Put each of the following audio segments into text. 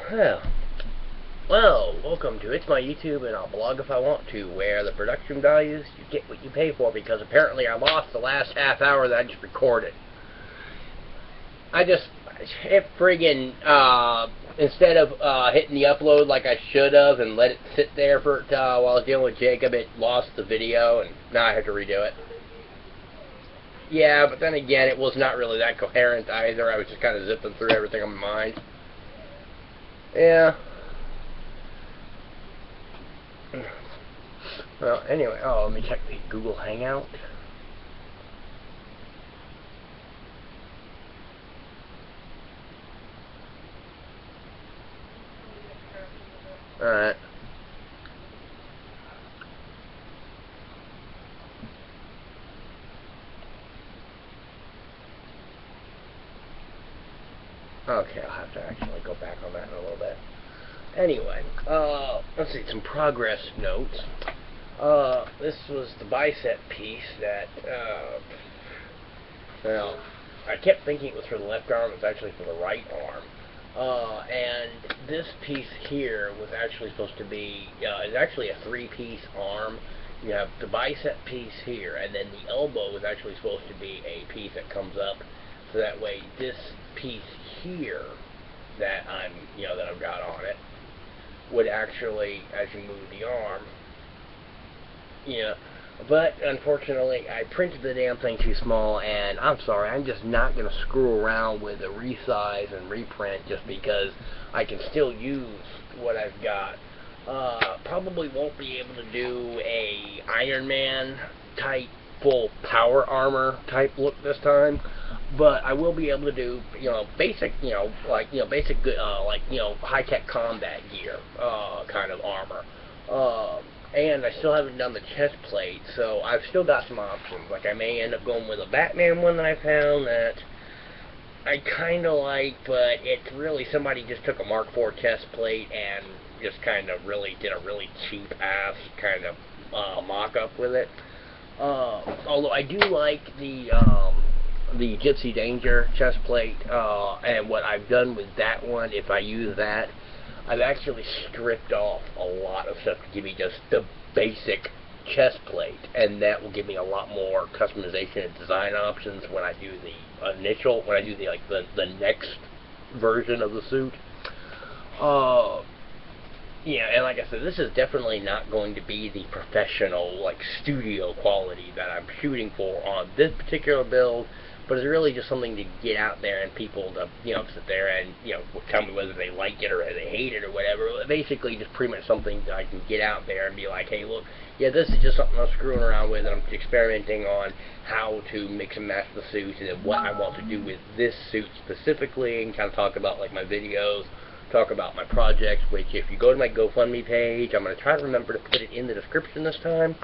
Well, welcome to It's My YouTube, and I'll blog if I want to, where the production values, you get what you pay for, because apparently I lost the last half hour that I just recorded. I just hit friggin', instead of hitting the upload like I should have and let it sit there for while I was dealing with Jacob, it lost the video, and now I have to redo it. Yeah, but then again, it was not really that coherent either. I was just kind of zipping through everything on my mind. Yeah. Well, anyway, let me check the Google Hangout. Alright. Okay, I'll have to actually go back on that in a little bit. Anyway, let's see, some progress notes. This was the bicep piece that, well, I kept thinking it was for the left arm, it's actually for the right arm. And this piece here was actually supposed to be, it's actually a three-piece arm. You have the bicep piece here, and then the elbow is actually supposed to be a piece that comes up, so that way this piece here that that I've got on it would actually, as you move the arm, but unfortunately I printed the damn thing too small, and I'm sorry, I'm just not going to screw around with a resize and reprint just because I can still use what I've got. Probably won't be able to do a Iron Man type full power armor type look this time, but I will be able to do basic basic good high-tech combat gear kind of armor. And I still haven't done the chest plate, so I've still got some options. Like, I may end up going with a Batman one that I found that I kind of like, but it's really, somebody just took a Mark IV chest plate and just kind of really did a really cheap-ass kind of mock-up with it. Although I do like the Gypsy Danger chest plate, and what I've done with that one, if I use that, I've actually stripped off a lot of stuff to give me just the basic chest plate, and that will give me a lot more customization and design options when I do the next version of the suit. Yeah, and like I said, this is definitely not going to be the professional, studio quality that I'm shooting for on this particular build, but it's really just something to get out there and people to, sit there and, tell me whether they like it or they hate it or whatever. Basically, just pretty much something that I can get out there and be like, hey, look, yeah, this is just something I'm screwing around with, and I'm experimenting on how to mix and match the suits and what I want to do with this suit specifically, and kind of talk about, my videos, talk about my projects, which if you go to my GoFundMe page, I'm going to try to remember to put it in the description this time,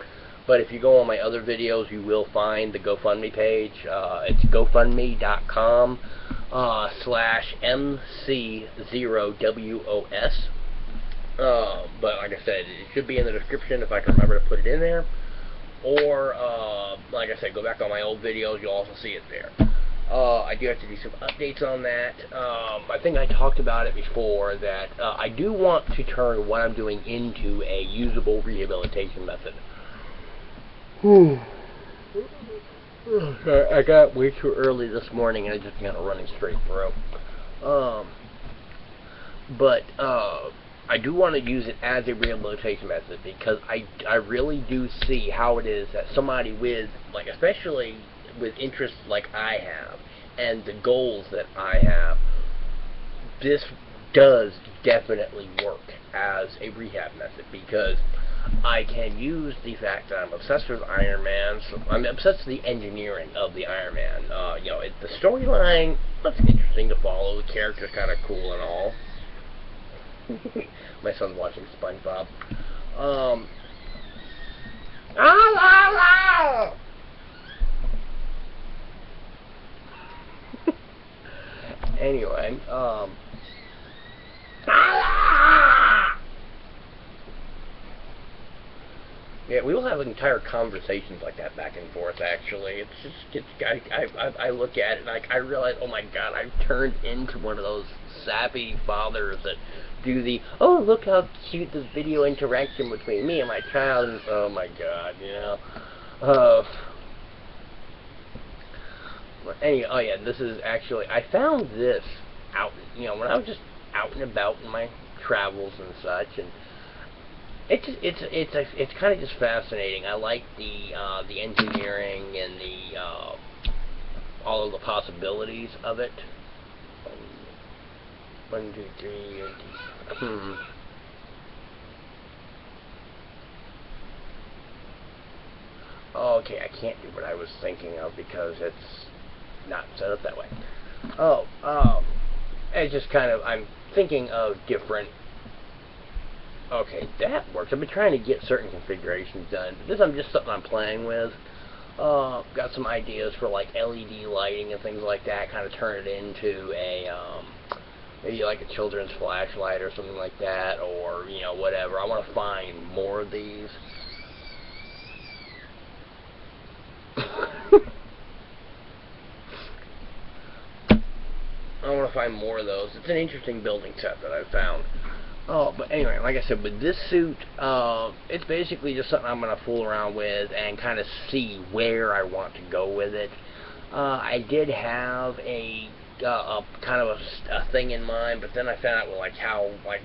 but if you go on my other videos, you will find the GoFundMe page. It's gofundme.com /MC0WOS. But like I said, it should be in the description if I can remember to put it in there. Or, like I said, go back on my old videos, you'll also see it there. I do have to do some updates on that. I think I talked about it before, that I do want to turn what I'm doing into a usable rehabilitation method. I got way too early this morning and I just got running straight through. But I do want to use it as a rehabilitation method, because I really do see how it is that somebody with, especially with interests like I have, and the goals that I have, this does definitely work as a rehab method, because I can use the fact that I'm obsessed with Iron Man, so I'm obsessed with the engineering of the Iron Man. The storyline, that's interesting to follow, the character's kind of cool and all. My son's watching SpongeBob. Anyway, Yeah, we will have entire conversations like that back and forth. Actually, I look at it and I realize, oh my God, I've turned into one of those sappy fathers that do the, oh, look how cute this video interaction between me and my child. And, oh my God, you know. Anyway, oh yeah, this is actually, I found this out, you know, when I was just out and about in my travels and such, and it's kind of just fascinating. I like the engineering and the all of the possibilities of it. 1, 2, 3. Okay, I can't do what I was thinking of because it's not set up that way. It's just kind of, I'm thinking of different. Okay, that works. I've been trying to get certain configurations done, but this is just something I'm playing with. Got some ideas for like LED lighting and things like that. Kind of turn it into a maybe like a children's flashlight or something like that, or you know, whatever. I want to find more of these. I want to find more of those. It's an interesting building set that I've found. Oh, but anyway, like I said, with this suit, it's basically just something I'm going to fool around with and kind of see where I want to go with it. I did have a kind of a thing in mind, but then I found out, well, like, how, like,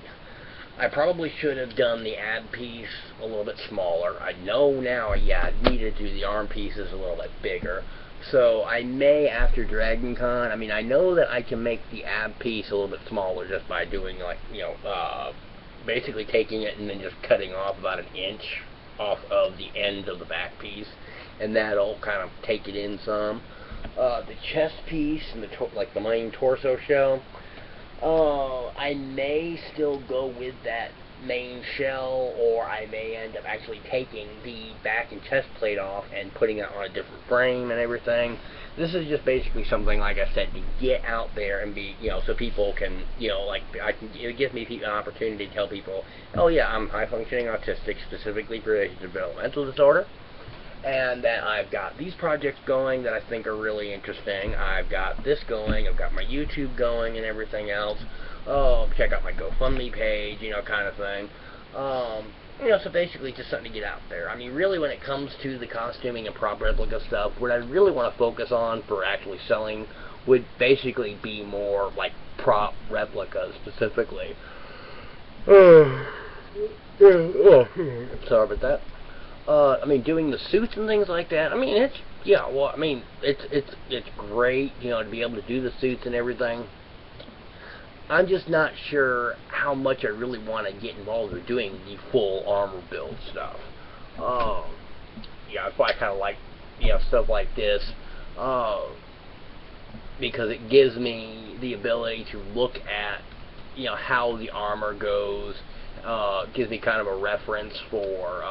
I probably should have done the ab piece a little bit smaller. I know now, yeah, I need to do the arm pieces a little bit bigger. So I may, after Dragon Con, I mean, I know that I can make the ab piece a little bit smaller just by doing, like, you know, basically taking it and then just cutting off about 1 inch off of the end of the back piece, and that'll kind of take it in some. The chest piece and like the main torso shell, I may still go with that main shell, or I may end up actually taking the back and chest plate off and putting it on a different frame and everything. This is just basically something, like I said, to get out there and be, you know, so people can, you know, like, it gives me an opportunity to tell people, oh yeah, I'm high-functioning autistic, specifically for a developmental disorder, and that I've got these projects going that I think are really interesting. I've got this going, I've got my YouTube going and everything else. Check out my GoFundMe page, you know, kind of thing. You know, so basically just something to get out there. I mean, really, when it comes to the costuming and prop replica stuff, what I really want to focus on for actually selling would basically be more like prop replicas specifically. Sorry about that. I mean, doing the suits and things like that. I mean, it's, yeah, well, I mean, it's great, you know, to be able to do the suits and everything. I'm just not sure how much I really want to get involved with doing the full armor build stuff. Yeah, that's why I kind of like, you know, stuff like this, because it gives me the ability to look at, you know, how the armor goes. Gives me kind of a reference for,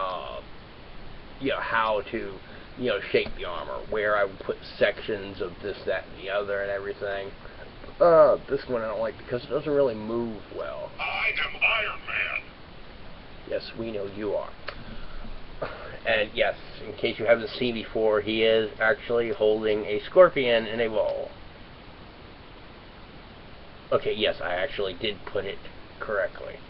you know, how to, you know, shape the armor, where I would put sections of this, that, and the other, and everything. This one I don't like because it doesn't really move well. I am Iron Man. Yes, we know you are. And yes, in case you haven't seen before, he is actually holding a scorpion in a bowl. Okay, yes, I actually did put it correctly.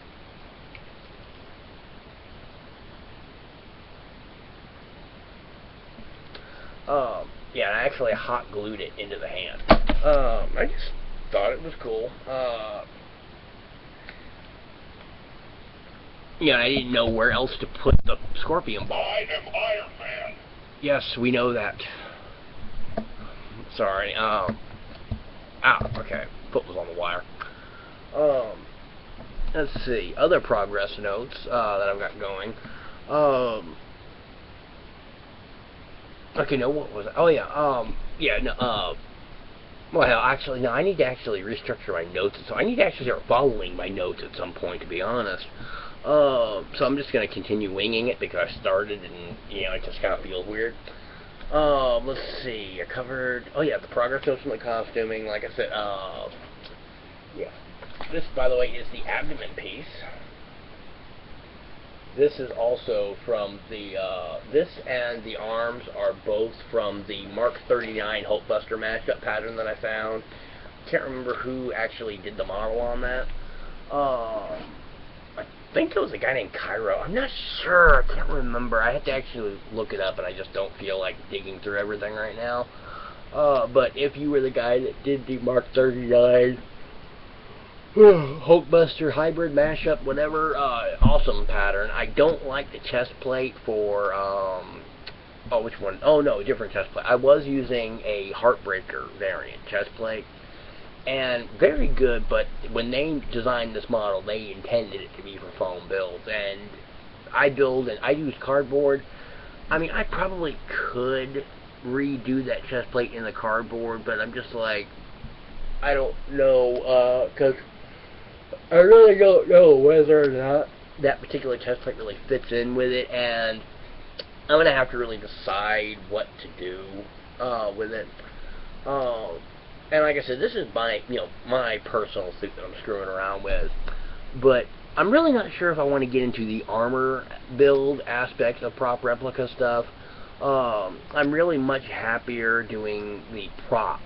Yeah, I actually hot glued it into the hand. I just thought it was cool. Yeah, I didn't know where else to put the scorpion ball. I am Iron Man. Yes, we know that. Sorry. Okay. Foot was on the wire. Let's see. Other progress notes that I've got going. Okay, no, what was it? Oh, yeah, yeah, no, well, actually, no, I need to actually restructure my notes, so I need to actually start following my notes at some point, to be honest. So I'm just going to continue winging it, because I started, and, you know, it just kind of feels weird. Let's see, I covered, oh, yeah, the progress notes from the costuming, like I said, yeah. This, by the way, is the abdomen piece. This is also from the, this and the arms are both from the Mark 39 Hulkbuster mashup pattern that I found. Can't remember who actually did the model on that. I think it was a guy named Cairo. I'm not sure. I can't remember. I have to actually look it up, and I just don't feel like digging through everything right now. But if you were the guy that did the Mark 39 Hulkbuster hybrid mashup, whatever, awesome pattern. I don't like the chest plate for, oh, which one? Oh, no, different chest plate. I was using a Heartbreaker variant chest plate, and very good, but when they designed this model, they intended it to be for foam builds, and I use cardboard. I mean, I probably could redo that chest plate in the cardboard, but I'm just like, I don't know, because I really don't know whether or not that particular chest plate really fits in with it, and I'm going to have to really decide what to do with it. And like I said, this is my, my personal suit that I'm screwing around with, but I'm really not sure if I want to get into the armor build aspect of prop replica stuff. I'm really much happier doing the prop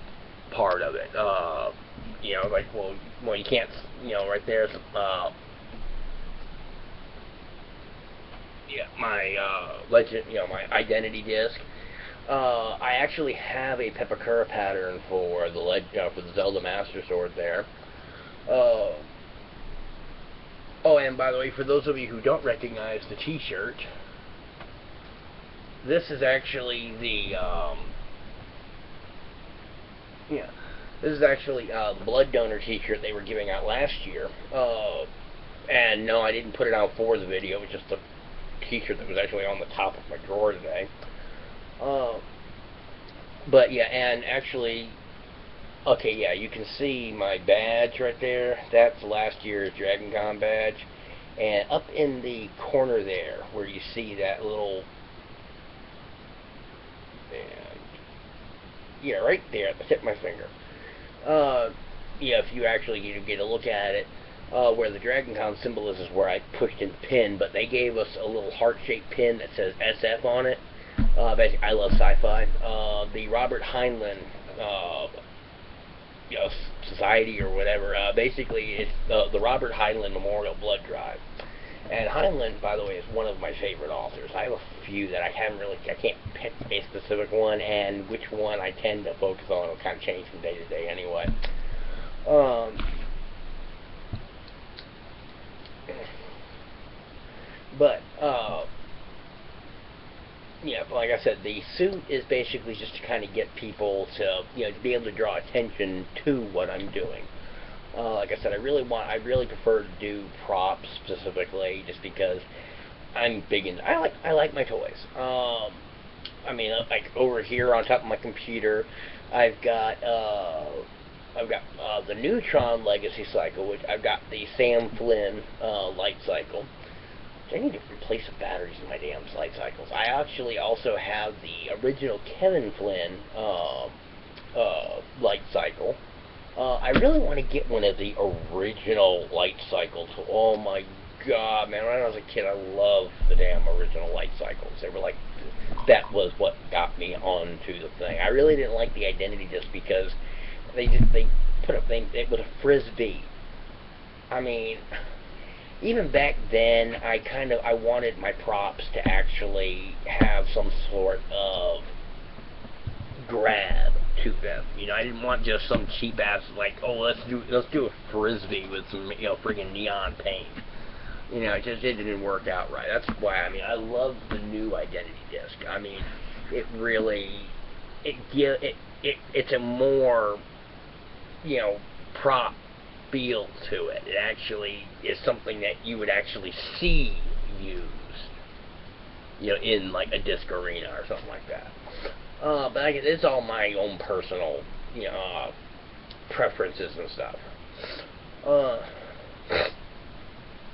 part of it. Like, well, you can't, right there's, my, legend, my identity disc. I actually have a Pepakura pattern for the Zelda Master Sword there. Oh, and by the way, for those of you who don't recognize the T-shirt, this is actually the, this is actually the blood donor T-shirt they were giving out last year. And no, I didn't put it out for the video. It was just a T-shirt that was actually on the top of my drawer today. But yeah, and actually, okay, yeah, you can see my badge right there. That's last year's Dragon Con badge. And up in the corner there, where you see that little, and yeah, right there at the tip of my finger. Yeah, if you actually get a look at it, where the Dragon Con symbol is where I pushed in the pin, but they gave us a little heart-shaped pin that says SF on it. Basically, I love sci-fi. The Robert Heinlein Society or whatever. Basically, it's the Robert Heinlein Memorial Blood Drive. And Heinlein, by the way, is one of my favorite authors. I have a few that I can't pick a specific one, and which one I tend to focus on will kind of change from day to day anyway. But yeah, like I said, the suit is basically just to kind of get people to, to be able to draw attention to what I'm doing. Like I said, I really prefer to do props specifically, just because I'm big into, I like my toys. I mean, like over here on top of my computer, I've got the Neutron Legacy Cycle, which I've got the Sam Flynn Light Cycle. I need to replace the batteries in my damn light cycles. I actually also have the original Kevin Flynn light cycle. I really want to get one of the original light cycles. Oh my god, man, when I was a kid, I loved the damn original light cycles. They were like, that was what got me onto the thing. I really didn't like the identity disc because it was a frisbee. I mean, even back then, I wanted my props to actually have some sort of grab to them. I didn't want just some cheap ass, like, oh, let's do a frisbee with some, friggin' neon paint. It didn't work out right. That's why, I love the new identity disc. It really, it's a more, prop feel to it. It actually is something that you would actually see used, in like a disc arena or something like that. But it's all my own personal, preferences and stuff.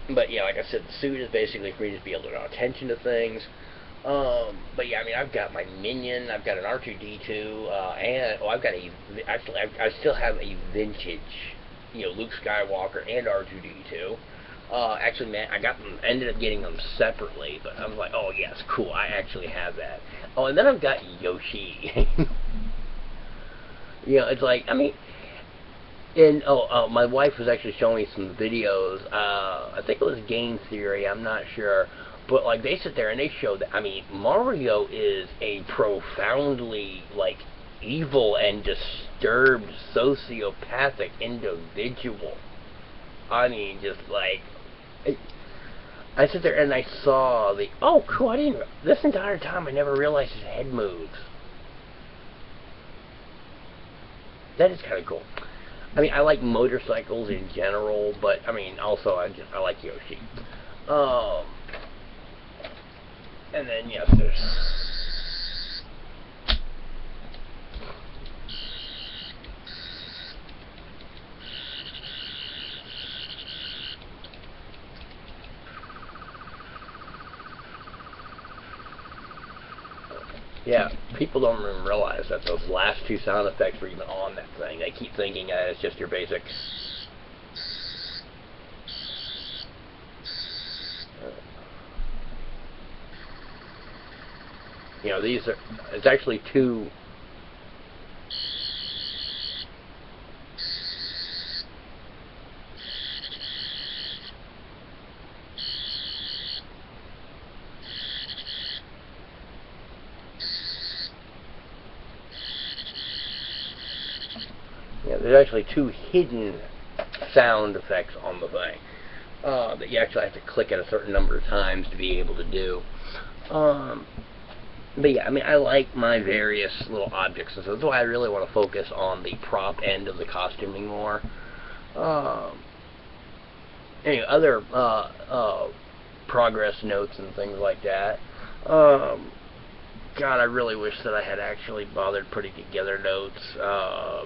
But yeah, like I said, the suit is basically for me to be able to draw attention to things. But yeah, I've got my Minion, I've got an R2-D2, and I still have a vintage, Luke Skywalker and R2-D2. Actually, man, ended up getting them separately, but I was like, oh yes, cool, I actually have that. Oh, and then I've got Yoshi. It's like, I mean, and my wife was actually showing me some videos. I think it was Game Theory. I'm not sure, but like they sit there and they show that. I mean, Mario is a profoundly like evil and disturbed sociopathic individual. I mean, just like I sit there and I saw the cool. I didn't this entire time I never realized his head moves. That is kind of cool. I mean, I like motorcycles in general, but I mean, also I like Yoshi. And then yes, there's. Yeah, people don't even realize that those last two sound effects were even on that thing. They keep thinking that it's just your basic. These are. It's actually two. There's actually two hidden sound effects on the thing that you actually have to click at a certain number of times to be able to do. But yeah, I mean, I like my various little objects, and so that's why I really want to focus on the prop end of the costuming more. Anyway, other progress notes and things like that. God, I really wish that I had actually bothered putting together notes. I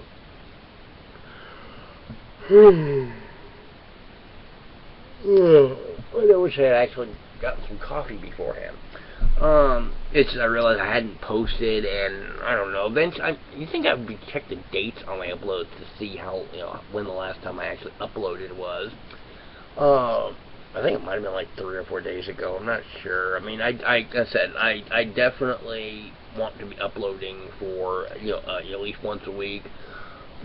wish I had actually gotten some coffee beforehand. I realized I hadn't posted, and I don't know. Eventually, you think I would be check the dates on my uploads to see how when the last time I actually uploaded was. I think it might have been like 3 or 4 days ago. I'm not sure. I mean, like I said, I definitely want to be uploading for at least once a week,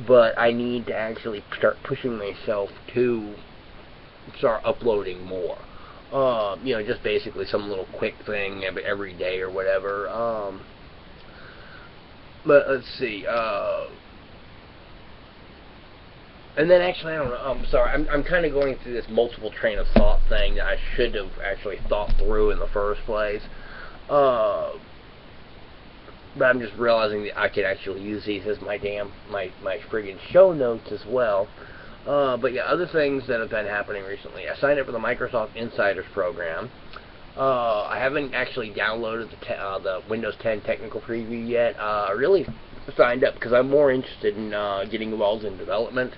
but I need to actually start pushing myself to start uploading more. Just basically some little quick thing every day or whatever. But let's see. And then actually, I don't know. I'm sorry. I'm kind of going through this multiple train of thought thing that I should have actually thought through in the first place. But I'm just realizing that I could actually use these as my friggin' show notes as well. But yeah, other things that have been happening recently. I signed up for the Microsoft Insiders program. I haven't actually downloaded the Windows 10 technical preview yet. I really signed up because I'm more interested in getting involved in development.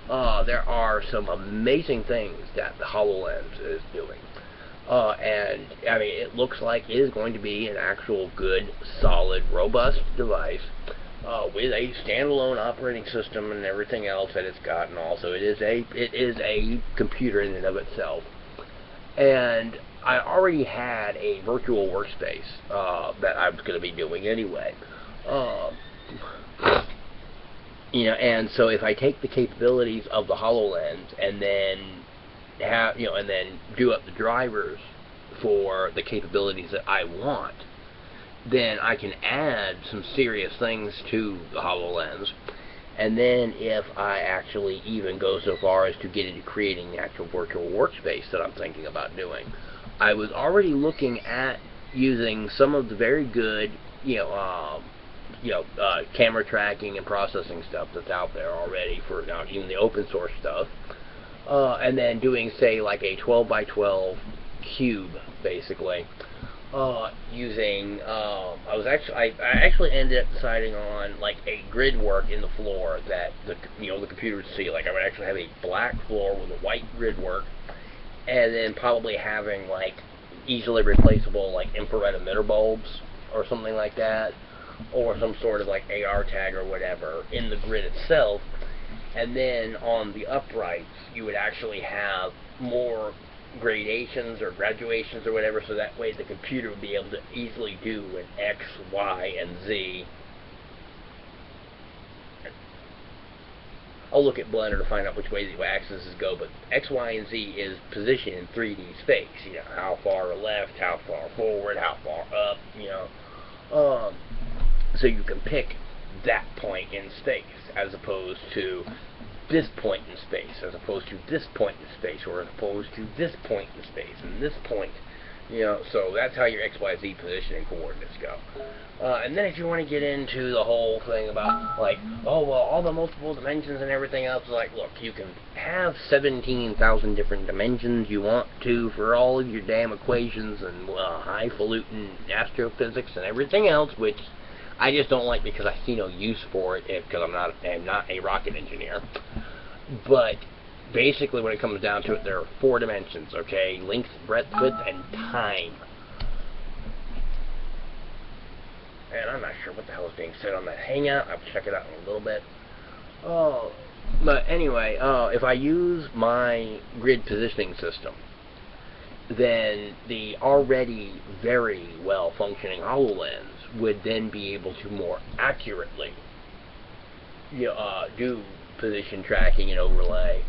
There are some amazing things that the HoloLens is doing. And, I mean, it looks like it is going to be an actual good, solid, robust device with a standalone operating system and everything else that it's got, and also it is a computer in and of itself. And I already had a virtual workspace that I was going to be doing anyway. And so if I take the capabilities of the HoloLens and then and then do up the drivers for the capabilities that I want, then I can add some serious things to the HoloLens. And then if I actually even go so far as to get into creating the actual virtual workspace that I'm thinking about doing, I was already looking at using some of the very good, camera tracking and processing stuff that's out there already for even the open source stuff. And then doing, say, like a 12 by 12 cube, basically, using. I actually ended up deciding on like a grid work in the floor that the computer would see. Like I would actually have a black floor with a white grid work, and then probably having like easily replaceable like infrared emitter bulbs or something like that, or some sort of like AR tag or whatever in the grid itself. And then on the uprights, you would actually have more gradations or graduations or whatever, so that way the computer would be able to easily do an X, Y, and Z. I'll look at Blender to find out which way the axes go, but X, Y, and Z is position in 3D space. You know, how far left, how far forward, how far up, you know. So you can pick that point in space, as opposed to this point in space, as opposed to this point in space, or as opposed to this point in space, and this point. You know, so that's how your XYZ positioning coordinates go. And then if you want to get into the whole thing about, like, oh, well, all the multiple dimensions and everything else, like, look, you can have 17,000 different dimensions you want to for all of your damn equations and highfalutin astrophysics and everything else, which I just don't like because I see no use for it because I'm not a rocket engineer. But basically, when it comes down to it, there are 4 dimensions, okay? Length, breadth, width, and time. And I'm not sure what the hell is being said on that Hangout. I'll check it out in a little bit. But anyway, if I use my grid positioning system, then the already very well functioning HoloLens would then be able to more accurately do position tracking and overlay.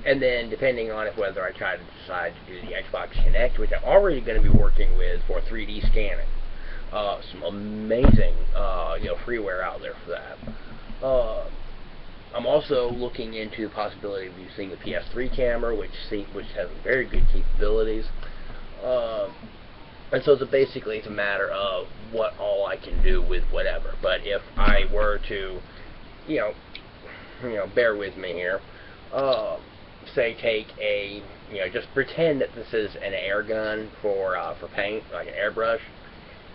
And then depending on whether I decide to do the Xbox Kinect, which I'm already going to be working with for 3D scanning. Some amazing freeware out there for that. I'm also looking into the possibility of using the PS3 camera, which has very good capabilities. And so basically it's a matter of what all I can do with whatever. But if I were to, bear with me here, say take a, just pretend that this is an air gun for paint, like an airbrush,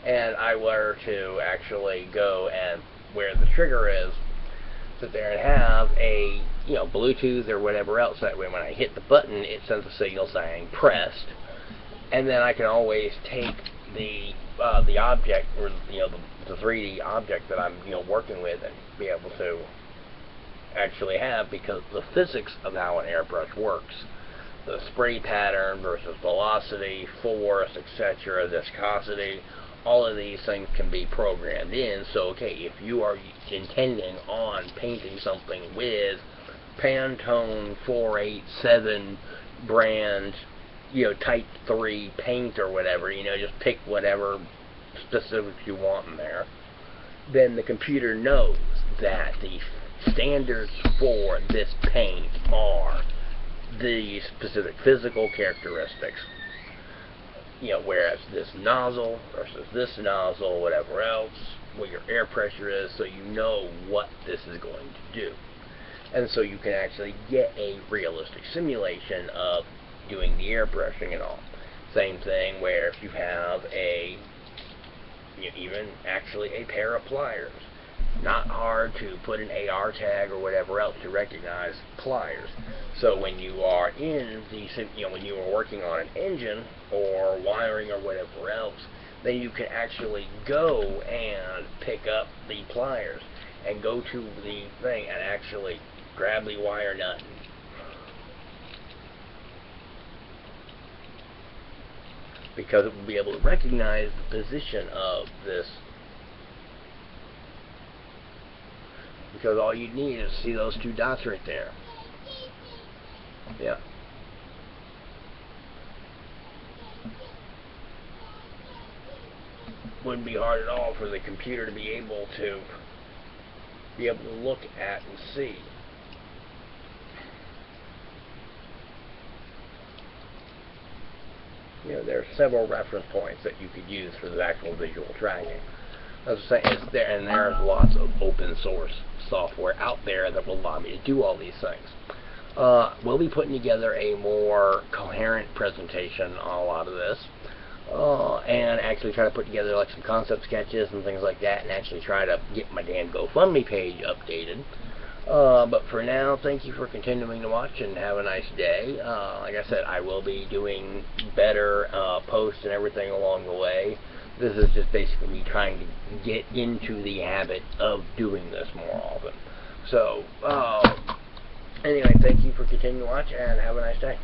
and I were to actually go and where the trigger is, sit there and have a, Bluetooth or whatever else, that way when I hit the button, it sends a signal saying pressed, and then I can always take the object, or the 3D object that I'm working with, and be able to actually have, because the physics of how an airbrush works, the spray pattern versus velocity, force, etc., viscosity, all of these things can be programmed in. So okay, if you are intending on painting something with Pantone 487 brand, type 3 paint or whatever, just pick whatever specifics you want in there, then the computer knows that the standards for this paint are the specific physical characteristics. Whereas this nozzle versus this nozzle, whatever else, what your air pressure is, so you know what this is going to do. And so you can actually get a realistic simulation of doing the airbrushing and all. Same thing where if you have even actually a pair of pliers. Not hard to put an AR tag or whatever else to recognize pliers. So when you are in the, when you are working on an engine or wiring or whatever else, then you can actually go and pick up the pliers and go to the thing and actually grab the wire nut. Because it will be able to recognize the position of this. Because all you need is to see those 2 dots right there. Yeah. Wouldn't be hard at all for the computer to be able to look at and see. There are several reference points that you could use for the actual visual tracking. As I say, it's there, and there's lots of open source software out there that will allow me to do all these things. We'll be putting together a more coherent presentation on a lot of this, and actually try to put together like some concept sketches and things like that, and actually try to get my damn GoFundMe page updated. But for now, thank you for continuing to watch, and have a nice day. Like I said, I will be doing better posts and everything along the way. This is just basically me trying to get into the habit of doing this more often. So, anyway, thank you for continuing to watch, and have a nice day.